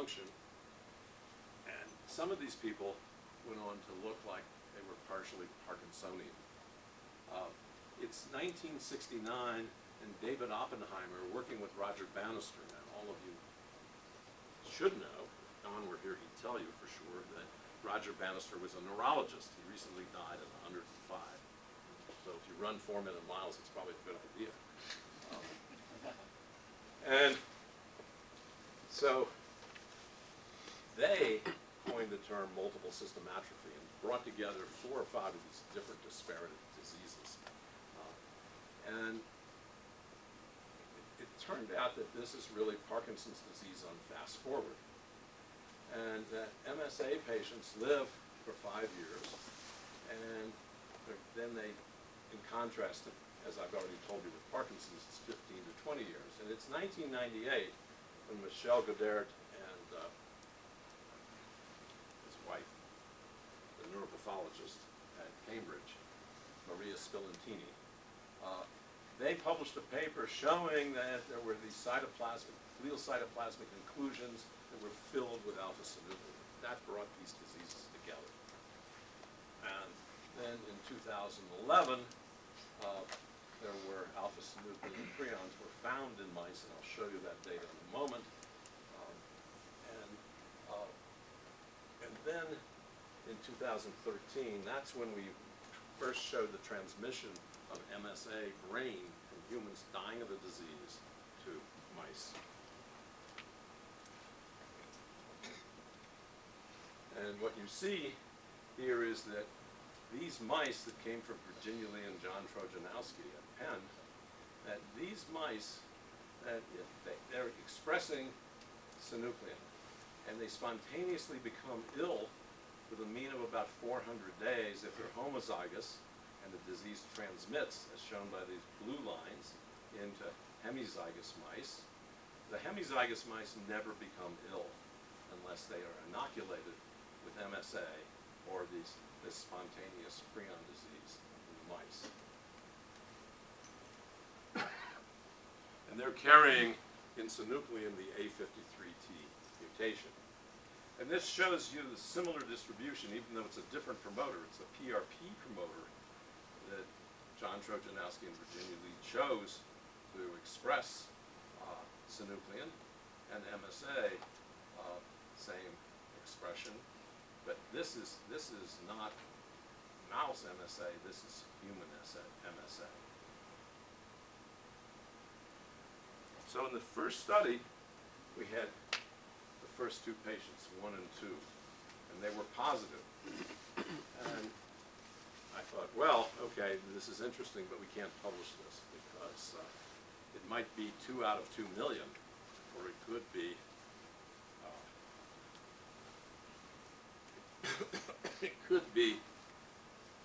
function. And some of these people went on to look like they were partially Parkinsonian. It's 1969, and David Oppenheimer, working with Roger Bannister, and all of you should know, if Don were here, he'd tell you for sure, that Roger Bannister was a neurologist. He recently died at 105. So if you run 4 minute miles, it's probably a good idea. And so they coined the term multiple system atrophy and brought together 4 or 5 of these different disparate diseases. And it turned out that this is really Parkinson's disease on fast forward. And that MSA patients live for 5 years, and then they, in contrast to, as I've already told you with Parkinson's, it's 15 to 20 years. And it's 1998 when Michel Godert and his wife, the neuropathologist at Cambridge, Maria Spillantini, they published a paper showing that there were these glial cytoplasmic inclusions that were filled with alpha-synuclein. That brought these diseases together. And then in 2011, there were alpha-synuclein prions were found in mice, and I'll show you that data in a moment. And then in 2013, that's when we first showed the transmission of MSA brain from humans dying of the disease to mice. And what you see here is that these mice that came from Virginia Lee and John Trojanowski at Penn, that these mice, that if they're expressing synuclein, and they spontaneously become ill with a mean of about 400 days if they're homozygous, and the disease transmits, as shown by these blue lines, into hemizygous mice. The hemizygous mice never become ill unless they are inoculated with MSA or this spontaneous prion disease in the mice. And they're carrying in synuclein the A53T mutation. And this shows you the similar distribution, even though it's a different promoter. It's a PRP promoter that John Trojanowski and Virginia Lee chose to express synuclein, and MSA, same expression. But this is not mouse MSA, this is human MSA. So in the first study, we had the first 2 patients, 1 and 2, and they were positive. And I thought, well, okay, this is interesting, but we can't publish this because it might be 2 out of 2 million, or it could be it could be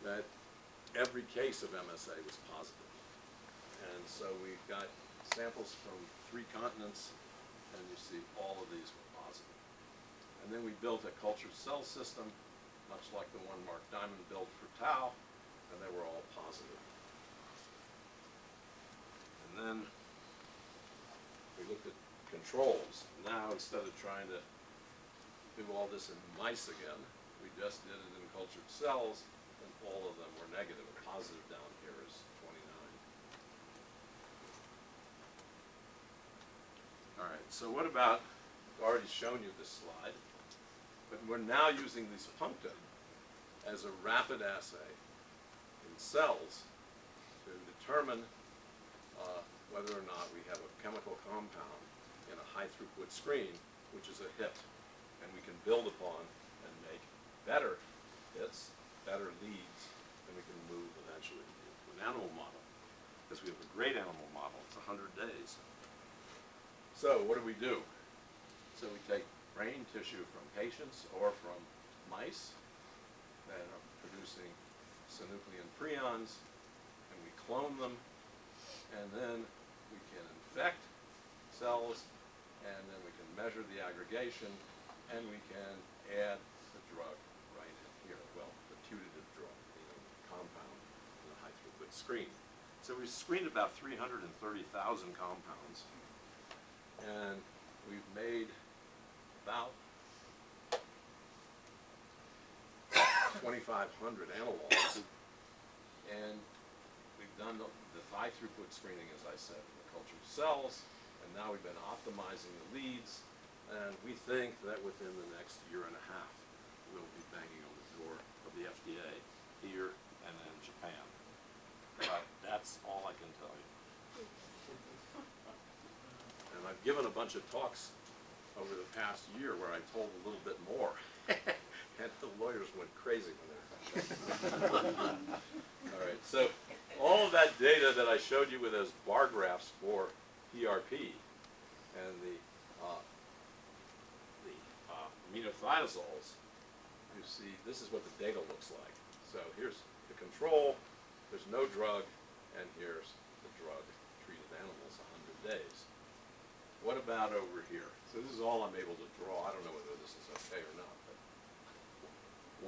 that every case of MSA was positive. And so we got samples from 3 continents, and you see all of these were positive. And then we built a cultured cell system, much like the one Mark Diamond built for tau, and they were all positive. And then we looked at controls. Now, instead of trying to do all this in mice again, we just did it in cultured cells, and all of them were negative. A positive down here is 29. All right, so what about, I've already shown you this slide, but we're now using these puncta as a rapid assay in cells to determine whether or not we have a chemical compound in a high throughput screen, which is a hit, and we can build upon and make better hits, better leads, and we can move eventually into an animal model, because we have a great animal model. It's 100 days. So what do? So we take brain tissue from patients or from mice that are producing synuclein prions, and we clone them, and then we can infect cells, and then we can measure the aggregation, and we can add the drug right in here. Well, the putative drug, compound in a high throughput screen. So we've screened about 330,000 compounds, and we've made about 2,500 analogs, and we've done the high throughput screening, as I said, in the cultured cells, and now we've been optimizing the leads, and we think that within the next year and a half, we'll be banging on the door of the FDA here and in Japan. But that's all I can tell you. And I've given a bunch of talks over the past year where I told a little bit more. And the lawyers went crazy when they found out. All right, so all of that data that I showed you with those bar graphs for PRP and the aminothiazoles, you see this is what the data looks like. So here's the control, there's no drug, and here's the drug treated animals 100 days. What about over here? So this is all I'm able to draw. I don't know whether this is okay or not, but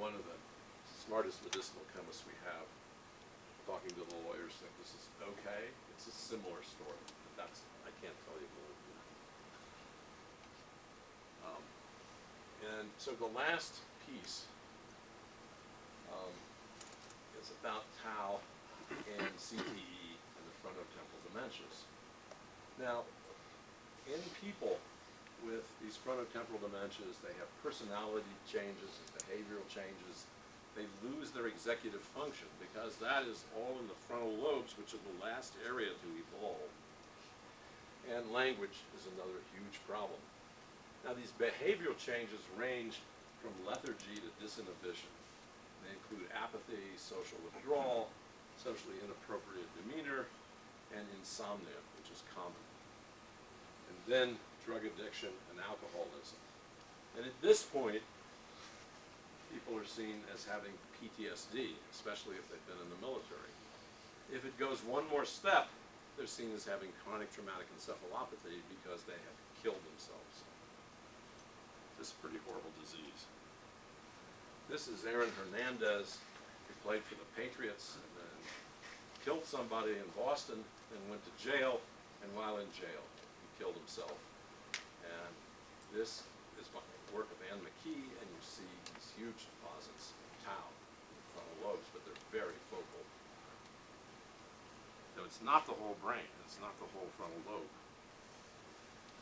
one of the smartest medicinal chemists we have, talking to the lawyers, think this is okay. It's a similar story, but that's, I can't tell you more than that. And so the last piece is about tau and CTE and the frontotemporal dementias. Now, in people with these frontotemporal dementias, they have personality changes and behavioral changes. They lose their executive function because that is all in the frontal lobes, which are the last area to evolve. And language is another huge problem. Now, these behavioral changes range from lethargy to disinhibition. They include apathy, social withdrawal, socially inappropriate demeanor, and insomnia, which is common. And then drug addiction and alcoholism. And at this point, people are seen as having PTSD, especially if they've been in the military. If it goes one more step, they're seen as having chronic traumatic encephalopathy because they have killed themselves. This is a pretty horrible disease. This is Aaron Hernandez, who played for the Patriots and then killed somebody in Boston and went to jail, and while in jail, he killed himself. And this is my work of Anne McKee, and you see these huge deposits of tau in the frontal lobes, but they're very focal. So it's not the whole brain, it's not the whole frontal lobe.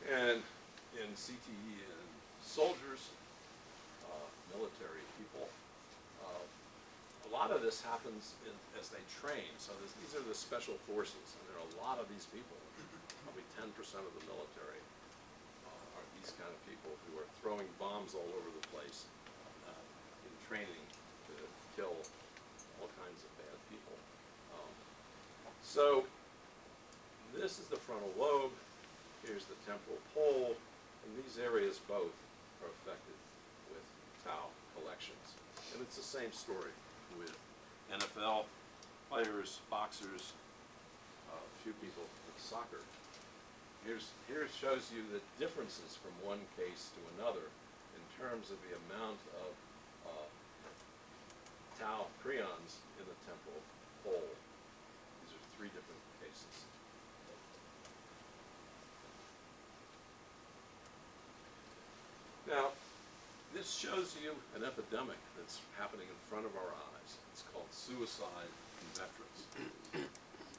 And in CTE in soldiers, military people, a lot of this happens as they train. So these are the special forces, and there are a lot of these people. Probably 10% of the military are these kind of people who are throwing bombs all over the place in training to kill all kinds of bad people. So this is the frontal lobe, here's the temporal pole, and these areas both are affected with tau collections. And it's the same story with NFL players, boxers, a few people with soccer. Here it shows you the differences from one case to another in terms of the amount of tau prions in the temporal pole. These are 3 different cases. Now, this shows you an epidemic that's happening in front of our eyes. It's called suicide in veterans.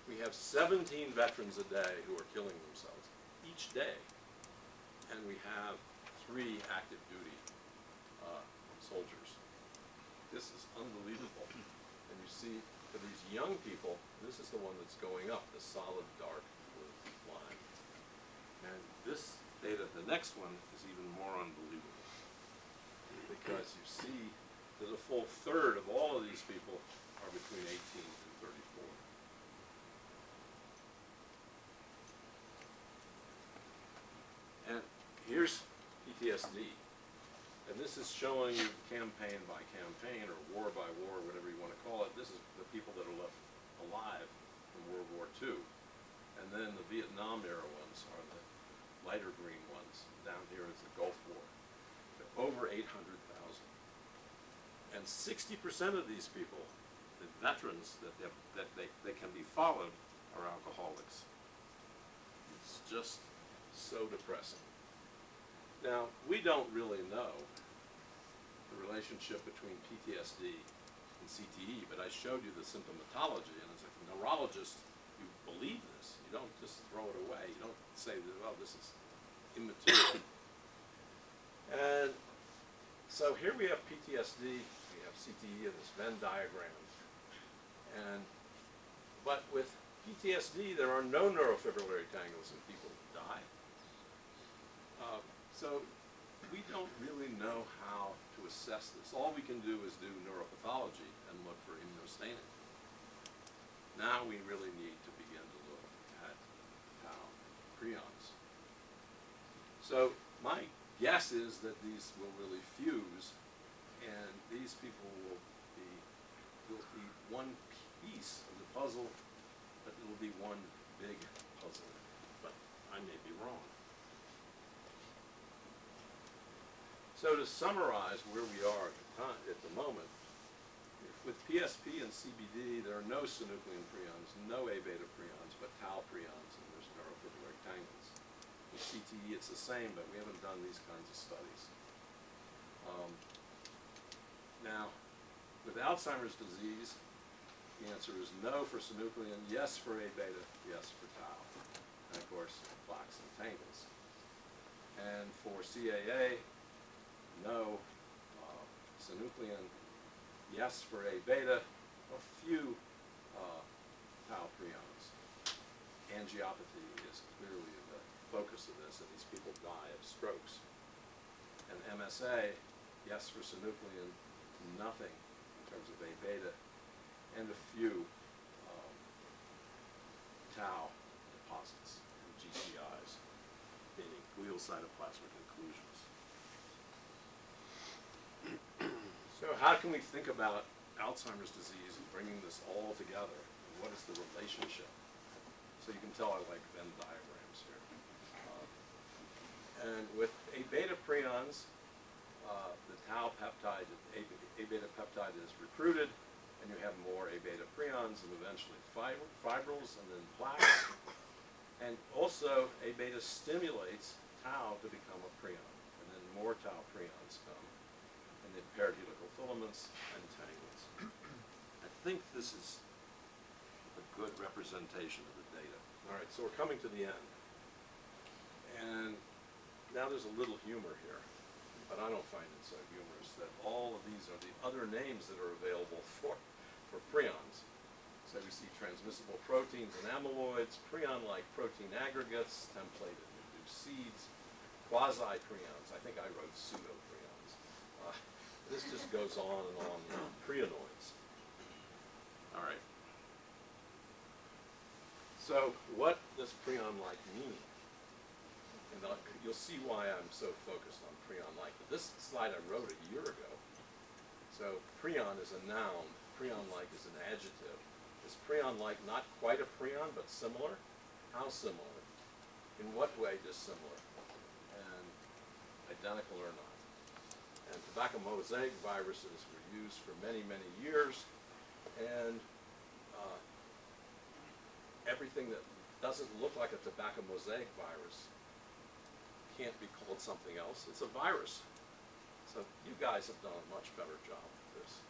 We have 17 veterans a day who are killing themselves each day, and we have 3 active duty soldiers. This is unbelievable. And you see, for these young people, this is the one that's going up, the solid dark blue line. And this data, the next one, is even more unbelievable, because you see that a full third of all of these people are between 18 and 34. And here's PTSD. And this is showing you campaign by campaign, or war by war, whatever you want to call it. This is the people that are left alive in World War II. And then the Vietnam era ones are the lighter green ones. Down here is the Gulf War. They're over 800,000. And 60% of these people, the veterans that they can be followed, are alcoholics. It's just so depressing. Now, we don't really know the relationship between PTSD in CTE, but I showed you the symptomatology, and as a neurologist, you believe this. You don't just throw it away. You don't say that, oh, this is immaterial. And so here we have PTSD, we have CTE in this Venn diagram. But with PTSD, there are no neurofibrillary tangles in people who die. So we don't really know how to assess this. All we can do is do neuropathology and look for immunostaining. Now we really need to begin to look at tau prions. So my guess is that these will really fuse, and these people will be one piece of the puzzle, but it will be one big puzzle. But I may be wrong. So to summarize where we are at the moment, with PSP and CBD, there are no synuclein prions, no A-beta prions, but tau prions, and there's neurofibrillary tangles. With CTE, it's the same, but we haven't done these kinds of studies. Now, with Alzheimer's disease, the answer is no for synuclein, yes for A-beta, yes for tau, and of course, plaques and tangles. And for CAA, no synuclein, yes for A-beta, a few tau prions. Angiopathy is clearly the focus of this, and these people die of strokes. And MSA, yes for synuclein, nothing in terms of A-beta, and a few tau deposits and GCIs, meaning glial cytoplasmic inclusions. So how can we think about Alzheimer's disease and bringing this all together? And what is the relationship? So you can tell I like Venn diagrams here. And with A-beta prions, the tau peptide, A-beta peptide is recruited, and you have more A-beta prions, and eventually fibrils, and then plaques. And also, A-beta stimulates tau to become a prion, and then more tau prions come, and then paired helical filaments and tangles. I think this is a good representation of the data. All right, so we're coming to the end. And now there's a little humor here, but I don't find it so humorous that all of these are the other names that are available for prions. So we see transmissible proteins and amyloids, prion-like protein aggregates, templated induced seeds, quasi-prions. I think I wrote pseudo-prions. This just goes on and on and on. Prionoids. All right. So what does prion-like mean? And you'll see why I'm so focused on prion-like. But this slide I wrote a year ago. So prion is a noun. Prion-like is an adjective. Is prion-like not quite a prion, but similar? How similar? In what way dissimilar? And identical or not? And tobacco mosaic viruses were used for many, many years. And everything that doesn't look like a tobacco mosaic virus can't be called something else. It's a virus. So you guys have done a much better job with this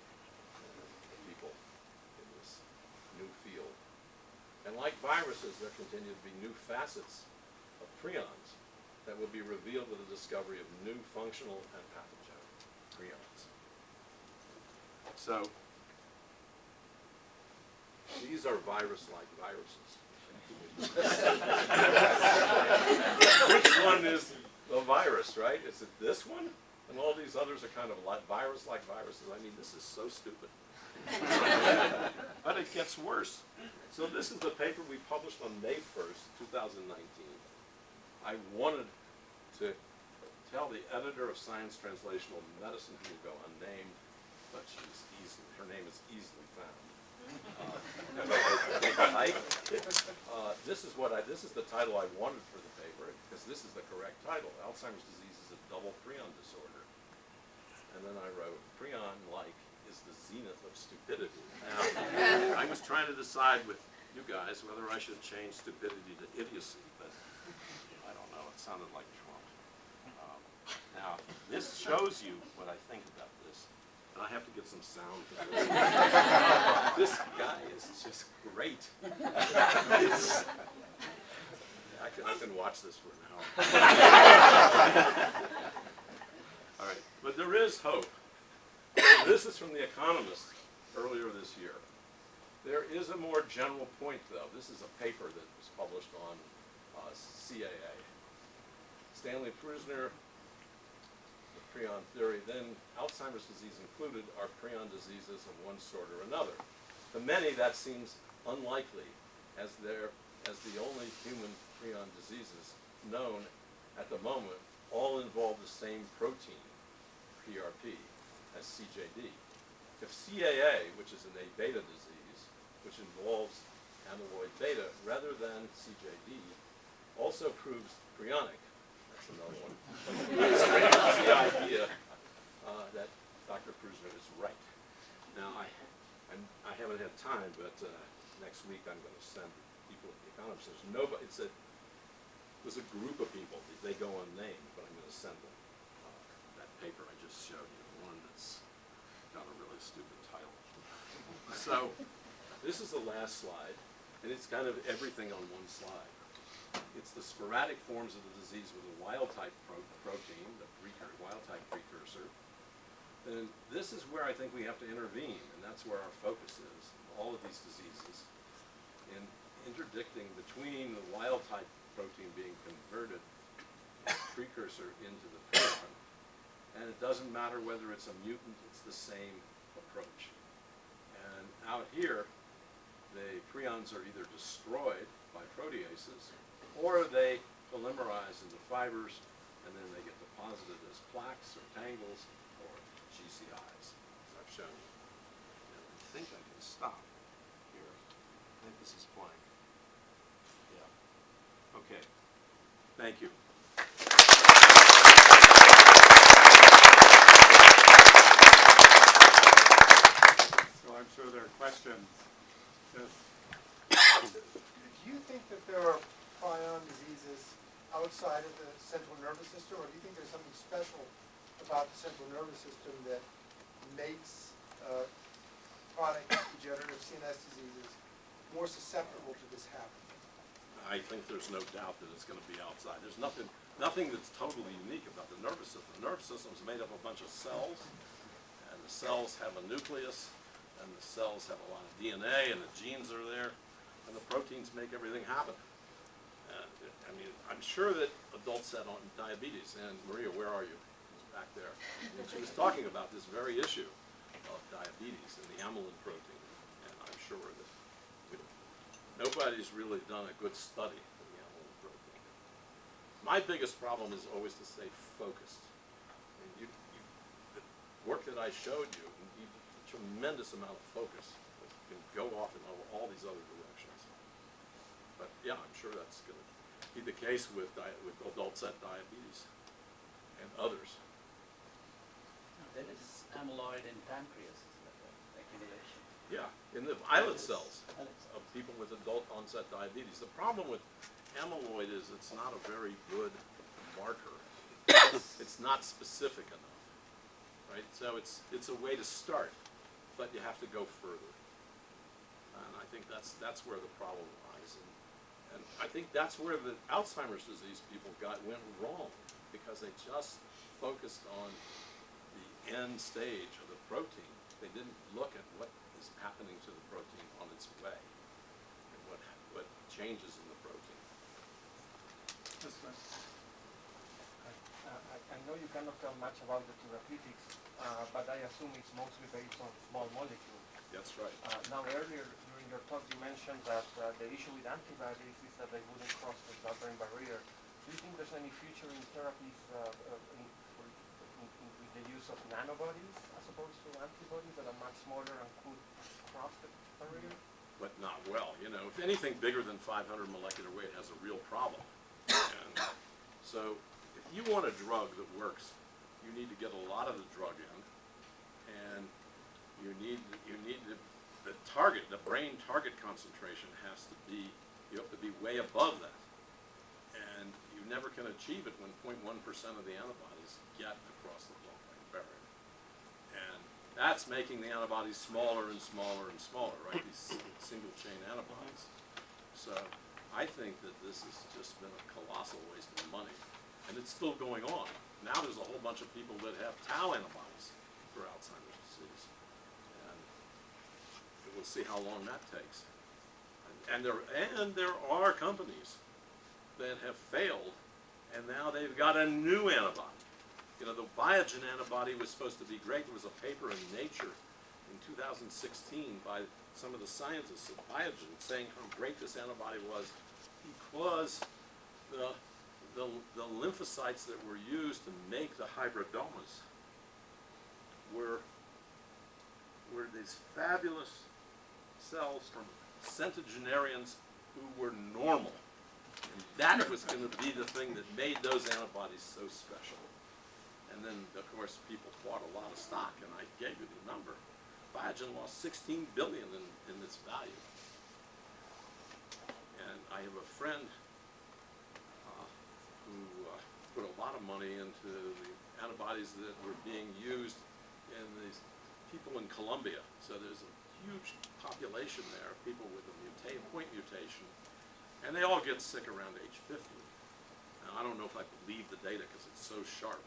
than the people in this new field. And like viruses, there continue to be new facets of prions that will be revealed with the discovery of new functional and pathogenic prions. So these are virus-like viruses. Which one is the virus, right? Is it this one? And all these others are kind of like virus-like viruses. I mean, this is so stupid. But it gets worse. So this is the paper we published on May 1st, 2019. I wanted to tell the editor of Science Translational Medicine, who will go unnamed, but her name is easily found. This is the title I wanted for the paper, because this is the correct title. Alzheimer's disease is a double prion disorder. And then I wrote, prion-like is the zenith of stupidity. Now, I was trying to decide with you guys whether I should change stupidity to idiocy, but I don't know, it sounded like Trump. Now, this shows you what I think about this. I have to get some sound for this. This guy is just great. I can watch this for an hour. All right, but there is hope. This is from The Economist earlier this year. There is a more general point, though. This is a paper that was published on CAA. Stanley Prusiner, the prion theory, then Alzheimer's disease included, are prion diseases of one sort or another. To many, that seems unlikely, as the only human prion diseases known at the moment all involve the same protein, PRP, as CJD. If CAA, which is an A-beta disease, which involves amyloid beta rather than CJD, also proves prionic, that's another one, it strengthens the idea that Dr. Prusiner is right. Now, I haven't had time, but next week I'm going to send people at The Economist. There's nobody, there's a group of people, they go unnamed, but I'm going to send them that paper I just showed you, the one that's got a really stupid title. So, this is the last slide, and it's kind of everything on one slide. It's the sporadic forms of the disease with a wild-type protein, the wild-type precursor. And this is where I think we have to intervene, and that's where our focus is, all of these diseases, in interdicting between the wild-type protein being converted precursor into the prion. And it doesn't matter whether it's a mutant, it's the same approach. And out here, the prions are either destroyed by proteases, or they polymerize into fibers, and then they get deposited as plaques or tangles or GCIs, as I've shown you. And I think I can stop here. I think this is blank. Yeah. Okay. Thank you. So I'm sure there are questions. Yes. Do you think that there are prion diseases outside of the central nervous system, or do you think there's something special about the central nervous system that makes chronic degenerative CNS diseases more susceptible to this happening? I think there's no doubt that it's going to be outside. There's nothing that's totally unique about the nervous system. The nervous system is made up of a bunch of cells, and the cells have a nucleus, and the cells have a lot of DNA, and the genes are there, and the proteins make everything happen. I mean, I'm sure that adults had on diabetes, and Maria, where are you? Back there. And she was talking about this very issue of diabetes and the amylin protein, and I'm sure that nobody's really done a good study of the amylin protein. My biggest problem is always to stay focused. And the work that I showed you, you need a tremendous amount of focus. You can go off in all these other directions. But yeah, I'm sure that's going to be the case with adult-set diabetes and others. There is amyloid in pancreas, accumulation. Yeah, in the islet cells of people with adult-onset diabetes. The problem with amyloid is it's not a very good marker. It's not specific enough, right? So it's a way to start, but you have to go further. And I think that's where the problem lies. And I think that's where the Alzheimer's disease people went wrong, because they just focused on the end stage of the protein. They didn't look at what is happening to the protein on its way, and what changes in the protein. This one. I know you cannot tell much about the therapeutics, but I assume it's mostly based on small molecules. That's right. Now, earlier during your talk, you mentioned that the issue with antibodies is that they wouldn't cross the blood-brain barrier. Do you think there's any future in therapies with the use of nanobodies as opposed to antibodies that are much smaller and could cross the barrier? But not well. You know, if anything bigger than 500 molecular weight has a real problem. And so, if you want a drug that works, you need to get a lot of the drug in, and you need the target, the brain target concentration has to be, you have to be way above that. And you never can achieve it when 0.1% of the antibodies get across the blood-brain barrier. And that that's making the antibodies smaller and smaller and smaller, right? These single chain antibodies. So I think that this has just been a colossal waste of money. And it's still going on. Now there's a whole bunch of people that have tau antibodies for Alzheimer's disease. And we'll see how long that takes. And there are companies that have failed, and now they've got a new antibody. You know, the Biogen antibody was supposed to be great. There was a paper in Nature in 2016 by some of the scientists at Biogen saying how great this antibody was because the lymphocytes that were used to make the hybridomas were these fabulous cells from centenarians who were normal. And that was going to be the thing that made those antibodies so special. And then, of course, people bought a lot of stock, and I gave you the number. Biogen lost $16 billion in this value. And I have a friend who put a lot of money into the antibodies that were being used in these people in Colombia. So there's a huge population there, people with a point mutation, and they all get sick around age 50. Now, I don't know if I believe the data because it's so sharp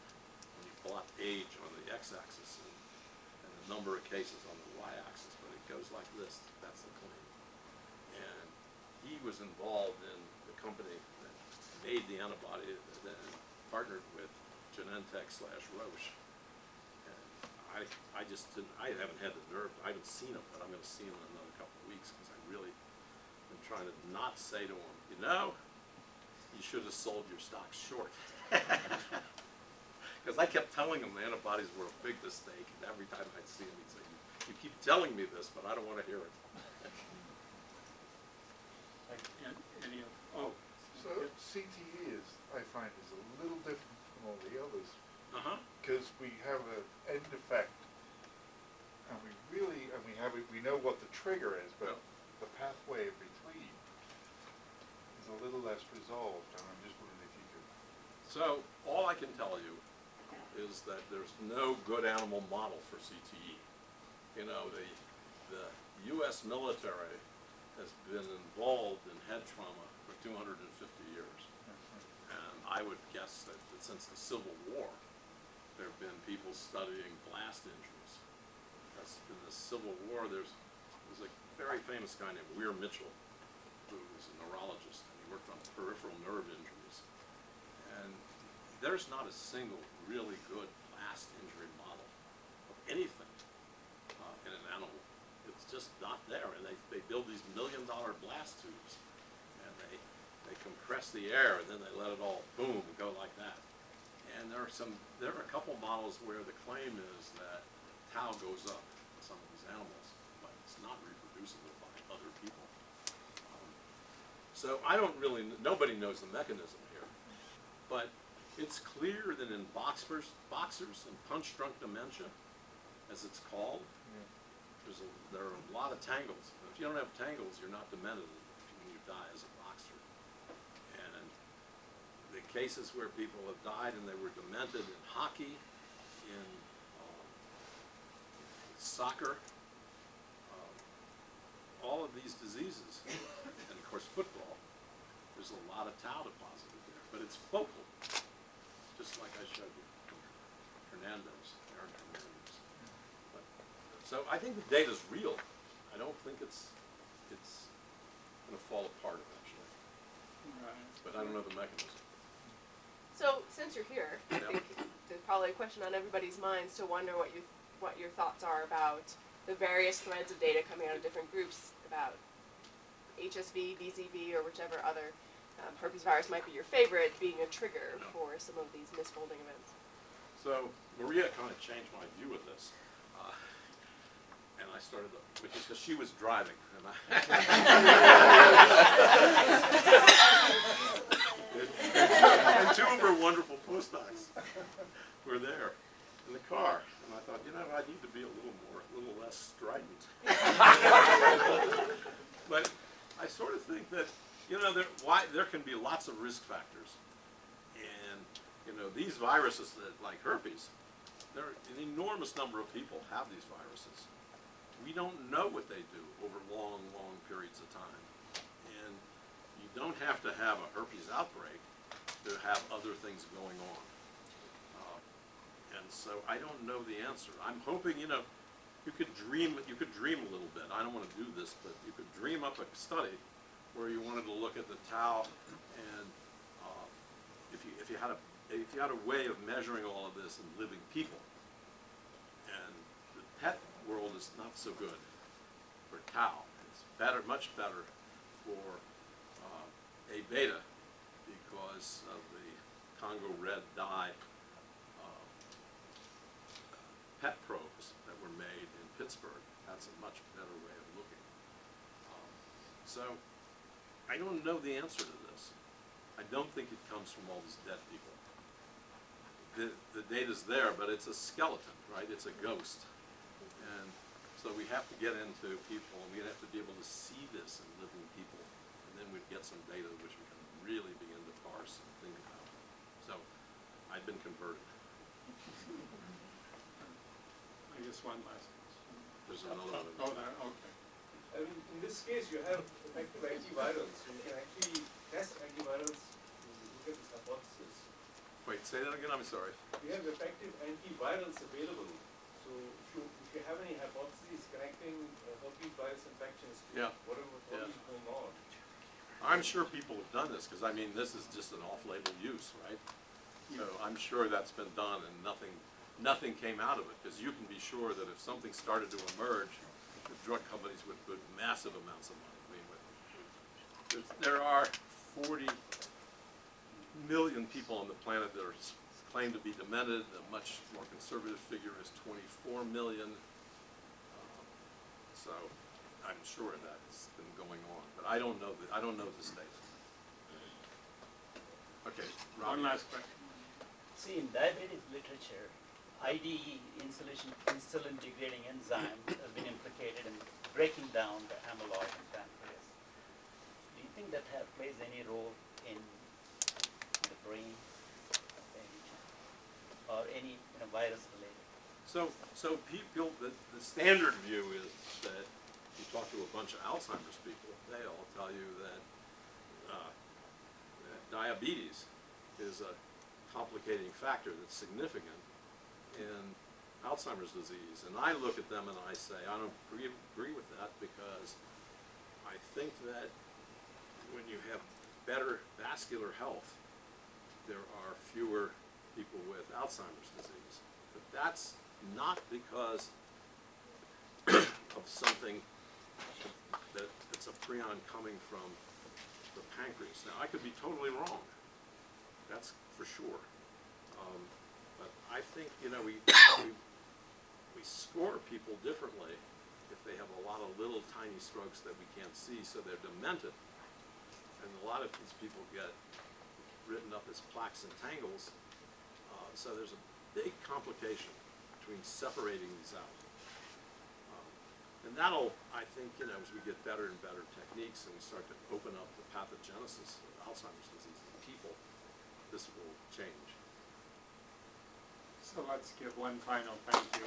when you plot age on the x-axis and the number of cases on the y-axis, but it goes like this. That's the claim. And he was involved in the company that made the antibody that partnered with Genentech/Roche. And I just didn't, I haven't had the nerve, I haven't seen him, but I'm going to see him in another couple of weeks because I really am trying to not say to him, you know, you should have sold your stock short. Because I kept telling him the antibodies were a big mistake, and every time I'd see him, he'd say, you keep telling me this, but I don't want to hear it. So CTE I find is a little different from all the others, because we have an end effect, and we know what the trigger is, but the pathway in between is a little less resolved, and I'm just wondering if you could. So all I can tell you is that there's no good animal model for CTE. You know, the U.S. military has been involved in head trauma for 250 years. And I would guess that since the Civil War, there have been people studying blast injuries. Because in the Civil War, there's a very famous guy named Weir Mitchell, who was a neurologist, and he worked on peripheral nerve injuries. And there's not a single really good blast injury model of anything in an animal. It's just not there. And they build these $1 million blast tubes, and they compress the air, and then they let it all boom go like that. And there are a couple models where the claim is that tau goes up in some of these animals, but it's not reproducible by other people. So I don't really, nobody knows the mechanism here, but it's clear that in boxers and punch-drunk dementia, as it's called, there are a lot of tangles. If you don't have tangles, you're not demented when you die as a boxer. And the cases where people have died and they were demented in hockey, in soccer, all of these diseases, and of course football, there's a lot of tau deposited there, but it's focal, just like I showed you, Aaron Hernandez. So I think the data's real. I don't think it's going to fall apart eventually. Right. But I don't know the mechanism. So since you're here, I think there's probably a question on everybody's minds to wonder what your thoughts are about the various threads of data coming out of different groups about HSV, VZV, or whichever other herpes virus might be your favorite, being a trigger for some of these misfolding events. So Maria kind of changed my view of this. And I started, because she was driving, and and two of her wonderful postdocs were there in the car, and I thought, you know, I need to be a little less strident. But I sort of think that, you know, there can be lots of risk factors, and you know, these viruses that like herpes, they're enormous number of people have these viruses. We don't know what they do over long, long periods of time. And you don't have to have a herpes outbreak to have other things going on. And so I don't know the answer. I'm hoping, you know, you could dream a little bit. I don't want to do this, but you could dream up a study where you wanted to look at the tau, and if you had a way of measuring all of this in living people. And the pet world is not so good for tau. It's better, much better for A beta because of the Congo red dye pet probes that were made in Pittsburgh. That's a much better way of looking. So I don't know the answer to this. I don't think it comes from all these dead people. The data's there, but it's a skeleton, right? It's a ghost. And so we have to get into people, and we have to be able to see this in living people, and then we'd get some data which we can really begin to parse and think about. So I've been converted. I guess one last question. There's another one. Oh, okay. I mean, in this case, you have effective antivirals, so you can actually test antivirals to look at this hypothesis. Wait, say that again, I'm sorry. You have effective antivirals available, so if you have any hypotheses connecting herpes virus infections to Yeah. whatever is going on. I'm sure people have done this, because I mean, this is just an off-label use, right? So I'm sure that's been done, and nothing came out of it, because you can be sure that if something started to emerge, the drug companies would put massive amounts of money. I mean, there are 40 million people on the planet that are claimed to be demented. A much more conservative figure is 24 million. So I'm sure that's been going on, but I don't know this data. Okay, Robbie. One last question. See, in diabetes literature, IDE, insulin degrading enzyme, has been implicated in breaking down the amyloid in pancreas. Do you think that plays any role in the brain, or any virus related? So people, the standard view is that you talk to a bunch of Alzheimer's people, they all tell you that diabetes is a complicating factor that's significant in Alzheimer's disease. And I look at them and I say, I don't agree with that, because I think that when you have better vascular health, there are fewer people with Alzheimer's disease. But that's not because of something that's a prion coming from the pancreas. Now, I could be totally wrong. That's for sure. But I think, you know, we score people differently if they have a lot of little tiny strokes that we can't see, so they're demented. And a lot of these people get written up as plaques and tangles. So there's a big complication between separating these out. And that'll, I think, you know, as we get better and better techniques and we start to open up the pathogenesis of Alzheimer's disease in people, this will change. So let's give one final thank you.